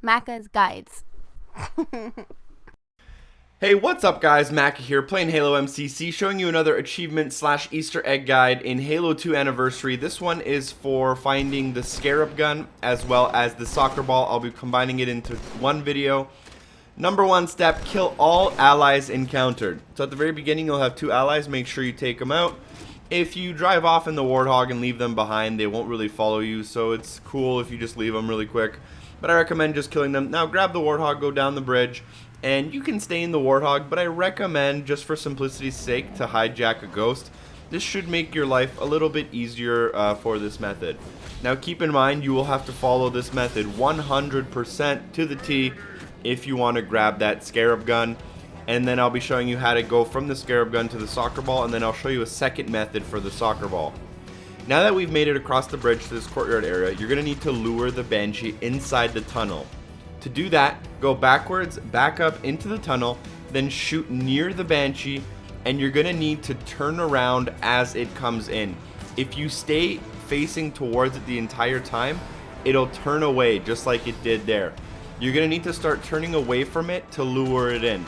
Macca's guides. Hey, what's up guys, Macca here, playing Halo MCC, showing you another achievement slash Easter egg guide in Halo 2 Anniversary. This one is for finding the Scarab Gun as well as the soccer ball. I'll be combining it into one video. Number one step, kill all allies encountered. So at the very beginning you'll have two allies, make sure you take them out. If you drive off in the warthog and leave them behind, they won't really follow you, so it's cool if you just leave them really quick. But I recommend just killing them. Now grab the warthog, go down the bridge. And you can stay in the warthog, but I recommend, just for simplicity's sake, to hijack a ghost. This should make your life a little bit easier for this method. Now keep in mind, you will have to follow this method 100% to the T if you want to grab that Scarab Gun. And then I'll be showing you how to go from the Scarab Gun to the soccer ball, and then I'll show you a second method for the soccer ball. Now that we've made it across the bridge to this courtyard area, you're going to need to lure the Banshee inside the tunnel. To do that, go backwards, back up into the tunnel, then shoot near the Banshee, and you're going to need to turn around as it comes in. If you stay facing towards it the entire time, it'll turn away just like it did there. You're going to need to start turning away from it to lure it in.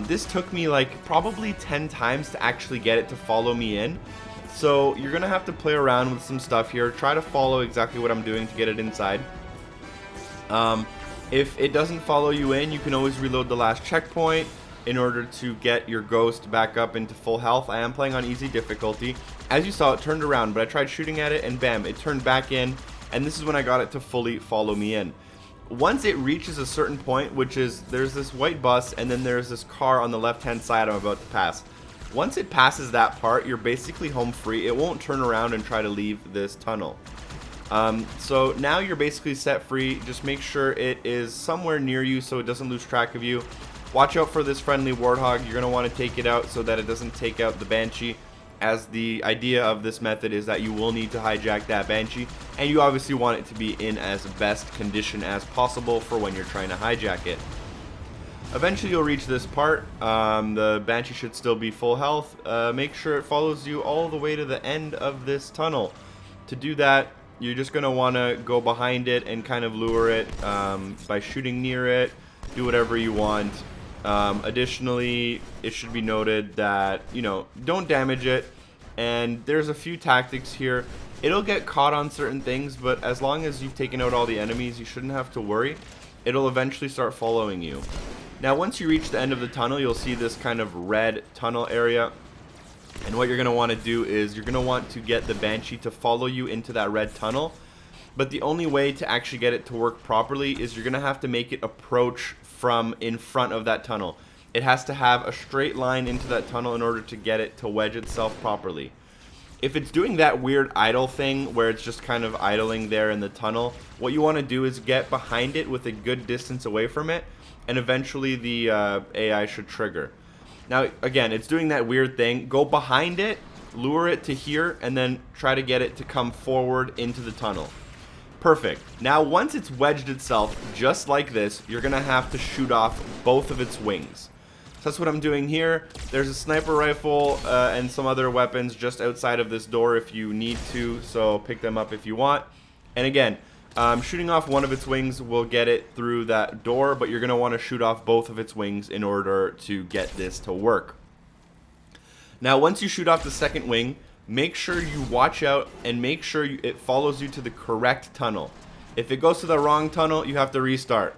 This took me like probably 10 times to actually get it to follow me in. So you're going to have to play around with some stuff here. Try to follow exactly what I'm doing to get it inside. If it doesn't follow you in, you can always reload the last checkpoint in order to get your ghost back up into full health. I am playing on easy difficulty. As you saw, it turned around, but I tried shooting at it and bam, it turned back in, and this is when I got it to fully follow me in. Once it reaches a certain point, which is there's this white bus and then there's this car on the left hand side I'm about to pass. Once it passes that part, you're basically home free. It won't turn around and try to leave this tunnel. So now you're basically set free. Just make sure it is somewhere near you so it doesn't lose track of you. Watch out for this friendly warthog. You're going to want to take it out so that it doesn't take out the Banshee, as the idea of this method is that you will need to hijack that Banshee, and you obviously want it to be in as best condition as possible for when you're trying to hijack it. Eventually you'll reach this part. The Banshee should still be full health. Make sure it follows you all the way to the end of this tunnel. To do that, you're just going to want to go behind it and kind of lure it by shooting near it. Do whatever you want. Additionally, it should be noted that, don't damage it. And there's a few tactics here. It'll get caught on certain things, but as long as you've taken out all the enemies, you shouldn't have to worry. It'll eventually start following you. Now, once you reach the end of the tunnel, you'll see this kind of red tunnel area. And what you're going to want to do is you're going to want to get the Banshee to follow you into that red tunnel. But the only way to actually get it to work properly is you're going to have to make it approach from in front of that tunnel. It has to have a straight line into that tunnel in order to get it to wedge itself properly. If it's doing that weird idle thing where it's just kind of idling there in the tunnel, what you want to do is get behind it with a good distance away from it, and eventually the AI should trigger. Now, again, it's doing that weird thing. Go behind it, lure it to here, and then try to get it to come forward into the tunnel. Perfect. Now, once it's wedged itself, just like this, you're going to have to shoot off both of its wings. So that's what I'm doing here. There's a sniper rifle and some other weapons just outside of this door if you need to, so pick them up if you want. And again, shooting off one of its wings will get it through that door, but you're going to want to shoot off both of its wings in order to get this to work. Now, once you shoot off the second wing, make sure you watch out and make sure it follows you to the correct tunnel. If it goes to the wrong tunnel, you have to restart.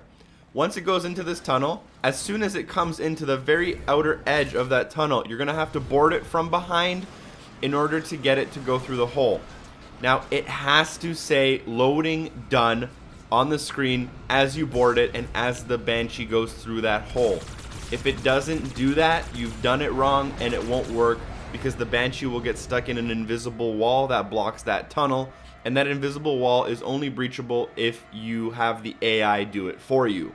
Once it goes into this tunnel, as soon as it comes into the very outer edge of that tunnel, you're going to have to board it from behind in order to get it to go through the hole. Now, it has to say loading done on the screen as you board it and as the Banshee goes through that hole. If it doesn't do that, you've done it wrong and it won't work, because the Banshee will get stuck in an invisible wall that blocks that tunnel, and that invisible wall is only breachable if you have the AI do it for you.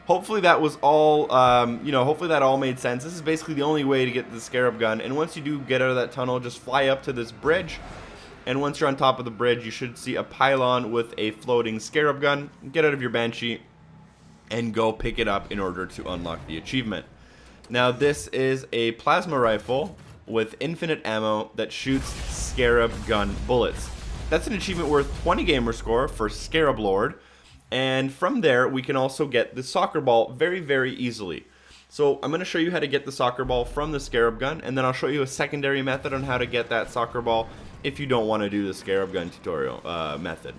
Hopefully that was all, hopefully that all made sense. This is basically the only way to get the Scarab Gun, and once you do get out of that tunnel, just fly up to this bridge. And once you're on top of the bridge, you should see a pylon with a floating Scarab Gun. Get out of your Banshee and go pick it up in order to unlock the achievement. Now, this is a plasma rifle with infinite ammo that shoots Scarab Gun bullets. That's an achievement worth 20 gamer score for Scarab Lord. And from there, we can also get the soccer ball very, very easily. So I'm going to show you how to get the soccer ball from the Scarab Gun, and then I'll show you a secondary method on how to get that soccer ball if you don't want to do the Scarab Gun tutorial method.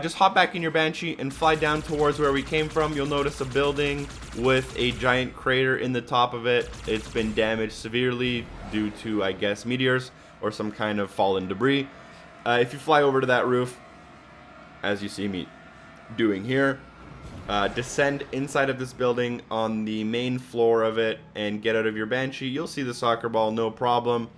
Just hop back in your Banshee and fly down towards where we came from. You'll notice a building with a giant crater in the top of it. It's been damaged severely due to, I guess, meteors or some kind of fallen debris. If you fly over to that roof, as you see me doing here, descend inside of this building on the main floor of it and get out of your Banshee. You'll see the soccer ball, no problem.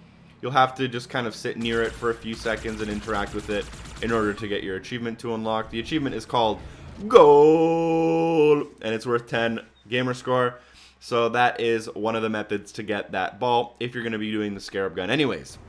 You'll have to just kind of sit near it for a few seconds and interact with it in order to get your achievement to unlock. The achievement is called Goal, and it's worth 10 gamer score. So that is one of the methods to get that ball if you're going to be doing the Scarab Gun anyways.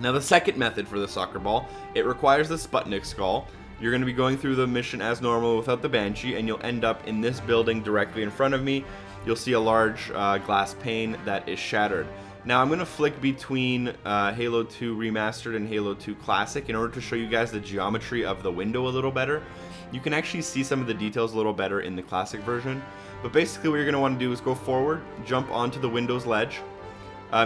Now the second method for the soccer ball, it requires the Sputnik skull. You're going to be going through the mission as normal without the Banshee, and you'll end up in this building directly in front of me. You'll see a large glass pane that is shattered. Now I'm going to flick between Halo 2 Remastered and Halo 2 Classic in order to show you guys the geometry of the window a little better. You can actually see some of the details a little better in the Classic version. But basically what you're going to want to do is go forward, jump onto the window's ledge,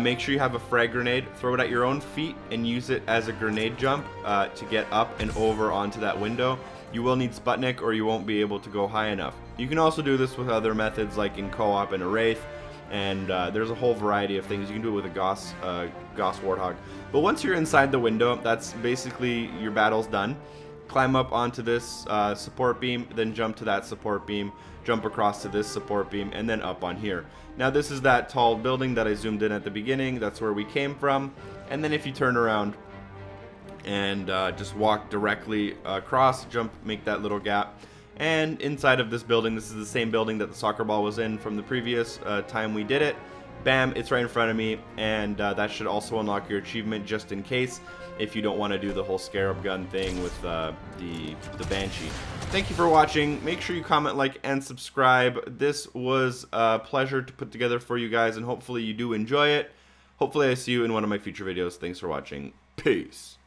make sure you have a frag grenade, throw it at your own feet, and use it as a grenade jump to get up and over onto that window. You will need Sputnik or you won't be able to go high enough. You can also do this with other methods like in co-op and a Wraith. And there's a whole variety of things. You can do it with a Gauss warthog. But once you're inside the window, that's basically your battle's done. Climb up onto this support beam, then jump to that support beam, jump across to this support beam, and then up on here. Now this is that tall building that I zoomed in at the beginning. That's where we came from. And then if you turn around and just walk directly across, jump, make that little gap. And inside of this building, this is the same building that the soccer ball was in from the previous time we did it. Bam, it's right in front of me, and that should also unlock your achievement just in case if you don't want to do the whole Scarab Gun thing with the Banshee. Thank you for watching. Make sure you comment, like, and subscribe. This was a pleasure to put together for you guys, and hopefully you do enjoy it. Hopefully I see you in one of my future videos. Thanks for watching. Peace.